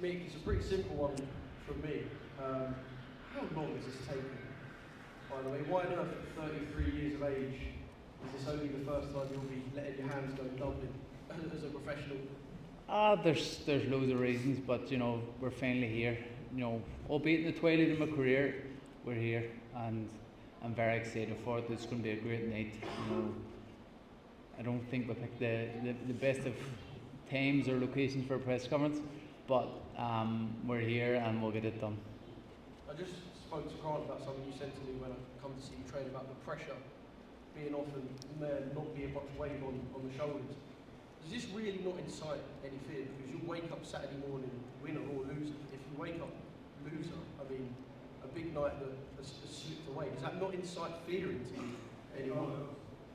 Mick, it's a pretty simple one from me. How long has this taken? By the way, why on earth at 33 years of age is this only the first time you'll be letting your hands go in Dublin as a professional? There's loads of reasons, but we're finally here. Albeit in the twilight of my career, we're here, and I'm very excited for it. It's going to be a great night. I don't think we picked the best of times or locations for a press conference, but we're here and we'll get it done. I just spoke to Grant about something you said to me when I come to see you train about the pressure being off and there not being much weight on the shoulders. Does this really not incite any fear? Because you'll wake up Saturday morning winner or loser. If you wake up loser, I mean, a big night that has slipped away, does that not incite fear into you anymore?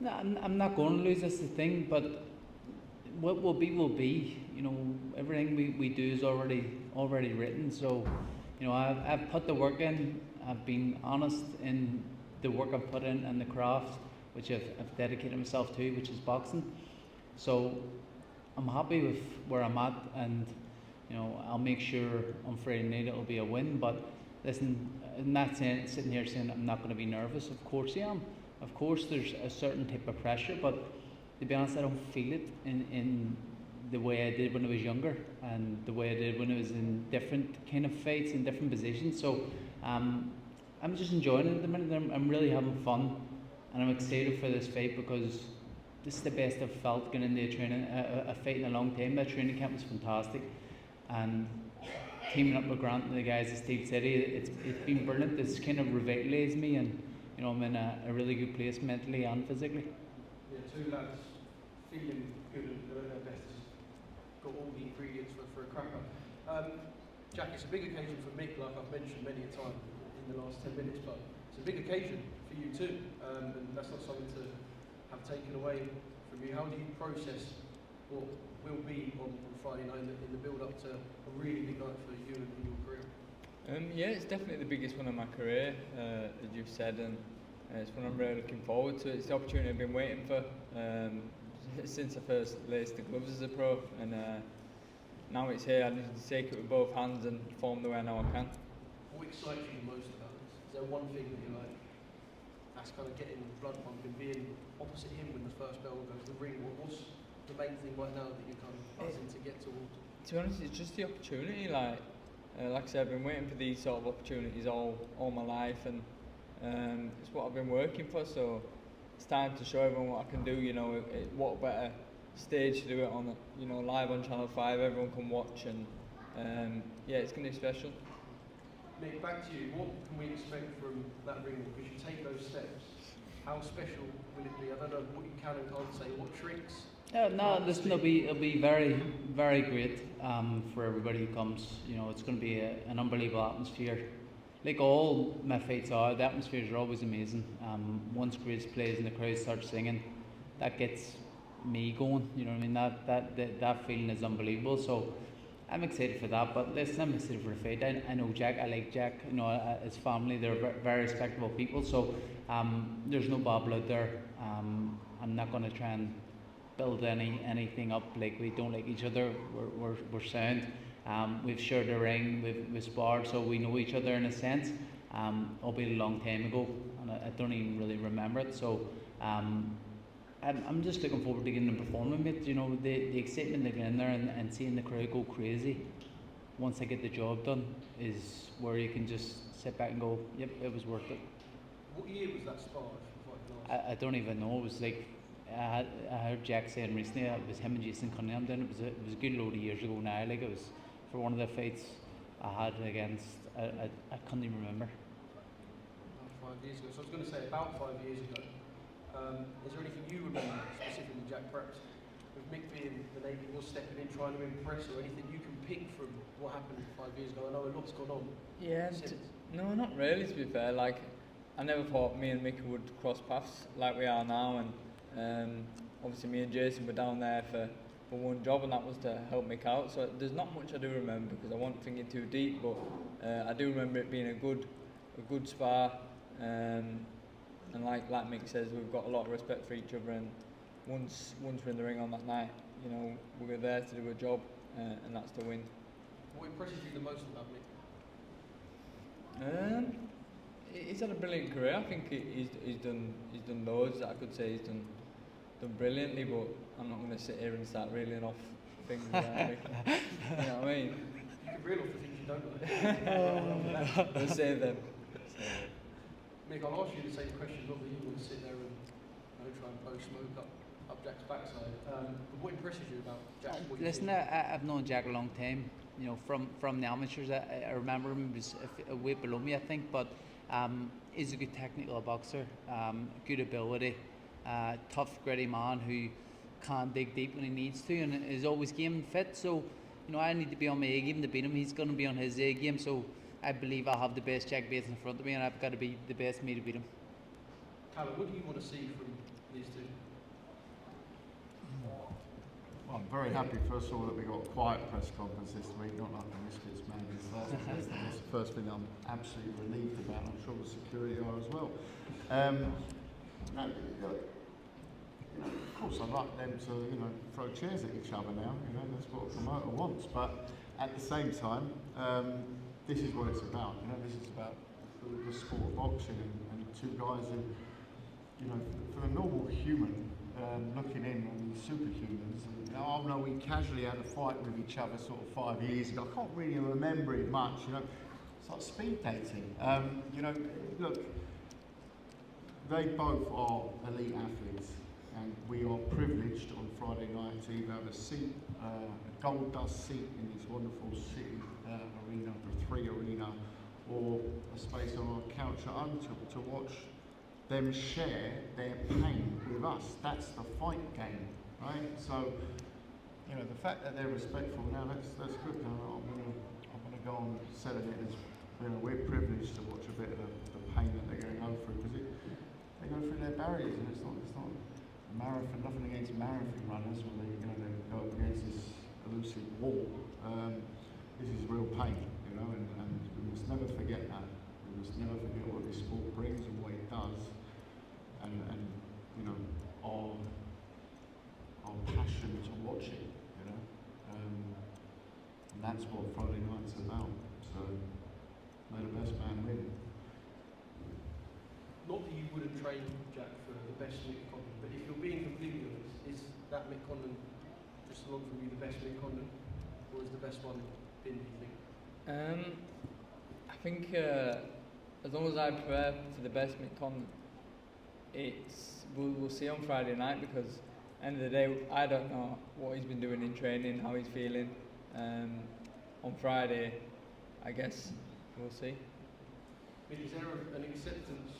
No, I'm not going to lose, that's the thing, but what will be will be. Everything we do is already written, so I've put the work in. I've been honest in the work I've put in and the craft which I've dedicated myself to, which is boxing. So I'm happy with where I'm at, and I'll make sure on Friday night it'll be a win. But listen, I'm not sitting here saying I'm not going to be nervous. Of course I am. Of course there's a certain type of pressure, but to be honest, I don't feel it in the way I did when I was younger, and the way I did when I was in different kind of fights in different positions. So I'm just enjoying it at the minute. I'm really having fun, and I'm excited for this fight because this is the best I've felt going into a training, a fight in a long time. That training camp was fantastic, and teaming up with Grant and the guys at Steve City, it's been brilliant. It's kind of revitalised me, and I'm in a really good place mentally and physically. Yeah, two lads feeling good and at their best. Got all the ingredients for a cracker. Jack, it's a big occasion for Mick, like I've mentioned many a time in the last 10 minutes, but it's a big occasion for you too, and that's not something to have taken away from you. How do you process what will be on Friday night in the build-up to a really big night for you and your career? Yeah, it's definitely the biggest one of my career, as you've said, and it's one I'm really looking forward to. It's the opportunity I've been waiting for since I first laced the gloves as a pro, and now it's here. I need to take it with both hands and perform the way I know I can. What excites you the most about this? Is there one thing that you're like, that's kind of getting the blood pumping, being opposite him when the first bell goes to the ring? What's the main thing right now that you're kind of buzzing to get towards? To be honest, it's just the opportunity. Like I said, I've been waiting for these sort of opportunities all my life, and it's what I've been working for. So it's time to show everyone what I can do. What better stage to do it on? Live on Channel 5. Everyone can watch, and yeah, it's going to be special. Mick, back to you. What can we expect from that ring? Because you take those steps. How special will it be? I don't know what you can and can't say. What tricks? Listen, it'll be very, very great for everybody who comes. It's going to be an unbelievable atmosphere. Like all my fights are, the atmospheres are always amazing. Once Grace plays and the crowd starts singing, that gets me going. You know what I mean? That feeling is unbelievable. So I'm excited for that. But listen, I'm excited for the fight. I know Jack. I like Jack. His family. They're very respectable people. So there's no babble out there. I'm not going to try and build anything up like we don't like each other. We're sound. We've shared a ring, we've sparred, so we know each other in a sense. Albeit a long time ago, and I don't even really remember it. So I'm just looking forward to getting and performing with it. The excitement to get in there and seeing the crowd go crazy once I get the job done is where you can just sit back and go, yep, it was worth it. What year was that sparred? I don't even know. It was like I heard Jack saying recently it was him and Jason Cunningham. Then it was a good load of years ago now. Like it was for one of the fights I had against. I couldn't even remember. About 5 years ago. So I was going to say about 5 years ago. Is there anything you remember specifically, Jack, perhaps with Mick being the name he was stepping in, trying to impress, or anything you can pick from what happened 5 years ago? I know a lot's gone on. Yeah, no, not really. To be fair, like I never thought me and Mick would cross paths like we are now, and obviously me and Jason were down there for one job, and that was to help Mick out. So there's not much I do remember because I wasn't thinking too deep, but I do remember it being a good spar. And like Mick says, we've got a lot of respect for each other, and once we're in the ring on that night, we're there to do a job, and that's to win. What impresses you the most about Mick? He's had a brilliant career. I think he's done loads that I could say he's done brilliantly, but I'm not going to sit here and start reeling off things about Mick. You know what I mean? You can reel off the things you don't like. We'll save them. Mick, I'll ask you the same question, not that you want to sit there and try and blow smoke up Jack's backside. But what impresses you about Jack? Listen, I've known Jack a long time. You know, from the amateurs, I remember him, he was a weight below me, I think, but he's a good technical boxer, good ability, tough, gritty man who can dig deep when he needs to, and is always game fit. So, you know, I need to be on my A game to beat him. He's going to be on his A game. So, I believe I'll have the best Jack Bateson in front of me, and I've got to be the best me to beat him. Callum, what do you want to see from these two? Well, I'm very happy, first of all, that we got a quiet press conference this week, not like the Misfits Madness. That's the first thing I'm absolutely relieved about. I'm sure the security are as well. No, of course, I'd like them to, throw chairs at each other now. That's what a promoter wants. But at the same time, this is what it's about. This is about the sport of boxing and two guys who, for the normal human looking in on these superhumans. I know we casually had a fight with each other sort of 5 years ago. I can't really remember it much. It's like speed dating. Look, they both are elite athletes, and we are privileged on Friday night to either have a seat, a gold dust seat in this wonderful city arena, the 3 Arena, or a space on our couch at home to watch them share their pain with us. That's the fight game, right? So, the fact that they're respectful now, that's good. I'm gonna go on selling it as, we're privileged to watch a bit of the pain that they're going to go through, because they go through their barriers, and it's not a marathon. Nothing against marathon runners when they go up against this elusive wall. This is real pain, and we must never forget that. We must never forget what this sport brings and what it does, and our passion to watch it, and that's what Friday night's about. So may the best man win. Not that you wouldn't train Jack for the best Mick Conlan, but if you're being completely honest, is that Mick Conlan just along from you the best Mick Conlan, or is the best one been, do you think? I think as long as I prepare for the best Mick Conlan, we'll see on Friday night, because at the end of the day, I don't know what he's been doing in training, how he's feeling. On Friday, I guess we'll see. Is there an acceptance,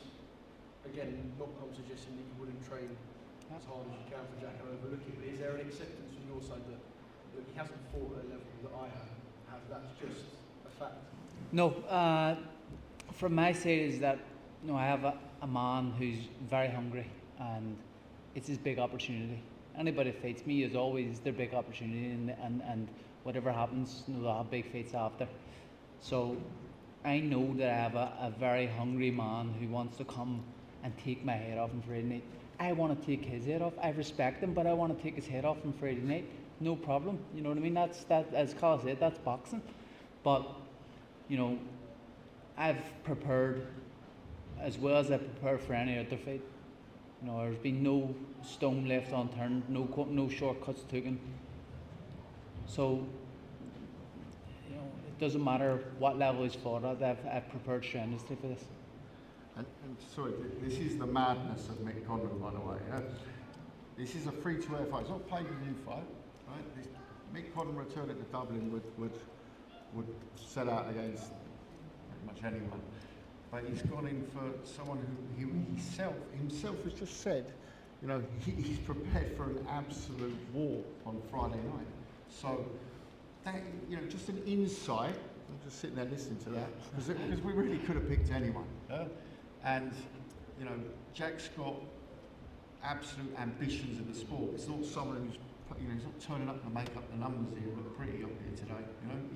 again, not I'm suggesting that you wouldn't train as hard as you can for Jack and overlook it, but is there an acceptance from your side that look, he hasn't fought at a level that I have, that's just a fact? No, from my side is that I have a man who's very hungry, and it's his big opportunity. Anybody that fights me is always their big opportunity, and whatever happens, they'll have big fights after. So I know that I have a very hungry man who wants to come and take my head off on Friday night. I want to take his head off. I respect him, but I want to take his head off on Friday night. No problem. You know what I mean? That, as Carl said, that's boxing. But I've prepared as well as I prepare for any other fight. There's been no stone left unturned, no shortcuts taken. So, it doesn't matter what level he's fought at, I've prepared strenuously for this. And sorry, this is the madness of Mick Conlan, by the way. This is a free-to-air fight. It's not a pay-per-view fight, right? Mick Conlan returning to Dublin would set out against pretty much anyone. But he's gone in for someone who himself has just said, he's prepared for an absolute war on Friday night. So, that, just an insight. I'm just sitting there listening to that, because we really could have picked anyone. And, Jack's got absolute ambitions in the sport. It's not someone who's, he's not turning up to make up the numbers here and look pretty up here today.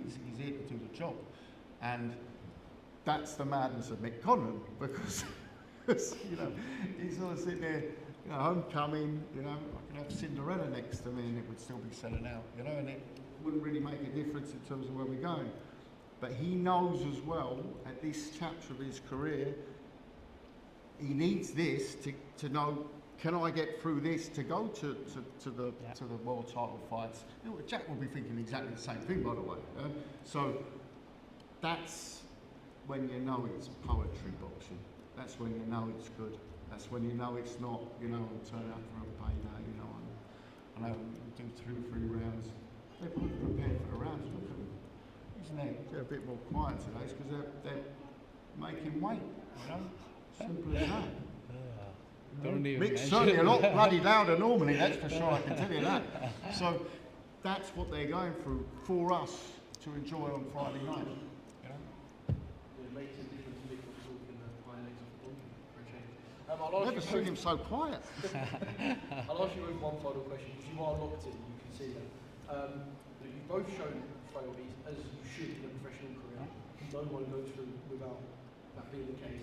He's here to do the job. And that's the madness of Mick Conlan, because he's sort of sitting there, homecoming, I can have Cinderella next to me and it would still be selling out, and wouldn't really make a difference in terms of where we're going. But he knows as well, at this chapter of his career, he needs this to know, can I get through this to go to the world title fights? You know, Jack will be thinking exactly the same thing, by the way. So that's when you know it's poetry boxing. That's when you know it's good. That's when you know it's not, you know, I'm turning up for a payday, you know, and I do 2 or 3 rounds. They're prepared for the rounds, look at them. Isn't it? They're a bit more quiet today because they're making weight, you know? Simple as that. Don't even Mick's mention certainly a it. lot bloody louder normally, that's for sure, I can tell you that. So that's what they're going through for us to enjoy on Friday night. You know? It makes a difference to Mick talking the highlights of the for a change. I've never seen him so quiet. I'll ask you one final question, because you are locked in, you can see that. You've both shown frailties, as you should in a professional career. No one goes through without that being the case.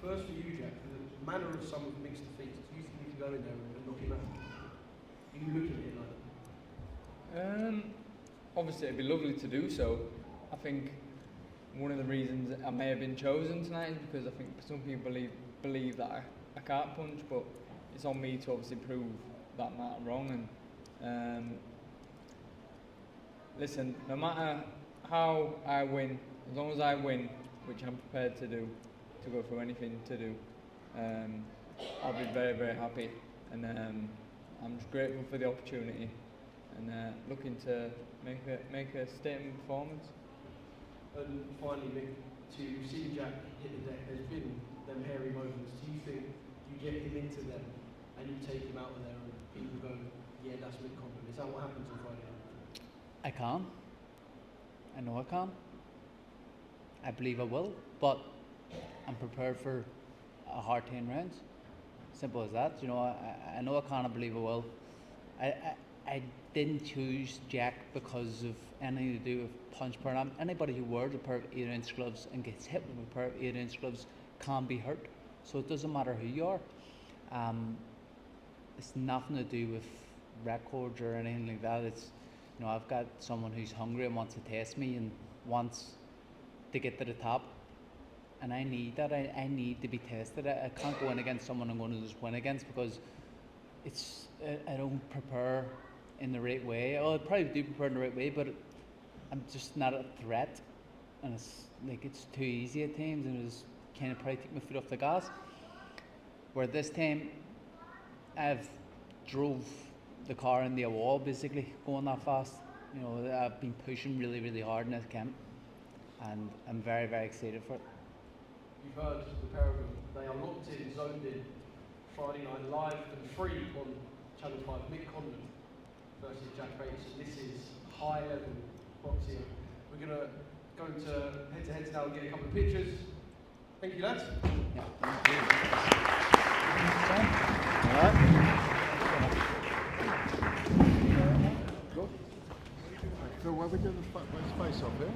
First for you, Jack, the manner of some of Mick's defeats, do you think you can go in there and knock him out? Are you looking at it like that? Obviously, it'd be lovely to do so. I think one of the reasons I may have been chosen tonight is because I think some people believe that I can't punch, but it's on me to obviously prove that I'm wrong. And listen, no matter how I win, as long as I win, which I'm prepared to do, to go through anything to do, I'll be very, very happy. And I'm just grateful for the opportunity and looking to make a statement performance. And finally, Mick, to see Jack hit the deck, there's been them hairy moments. Do you think you get him into them and you take him out of there and people go, yeah, that's Mick Conlan? Is that what happens on Friday night? I can. I know I can. I believe I will, but I'm prepared for a hard 10 rounds. Simple as that. You know, I know I can. I believe I will. I didn't choose Jack because of anything to do with punch power. Anybody who wears a pair of 8-inch gloves and gets hit with a pair of 8-inch gloves can be hurt. So it doesn't matter who you are. It's nothing to do with records or anything like that. It's, you know, I've got someone who's hungry and wants to test me and wants to get to the top. And I need that. I need to be tested. I can't go in against someone I'm going to just win against because it's I don't prepare in the right way. Oh, I probably do prepare in the right way, but I'm just not a threat. And it's like it's too easy at times, and it's kind of probably take my foot off the gas. Where this time, I've drove the car into a wall basically, going that fast. You know, I've been pushing really, really hard in this camp, and I'm very, very excited for it. You've heard the pair of them. They are locked in, zoned in, Friday night live and free on Channel 5. Mick Conlan versus Jack Bateson. This is high level boxing. We're going to go to head-to-heads now and get a couple of pictures. Thank you, lads. Yeah, thank you. Phil, where we do the face off here?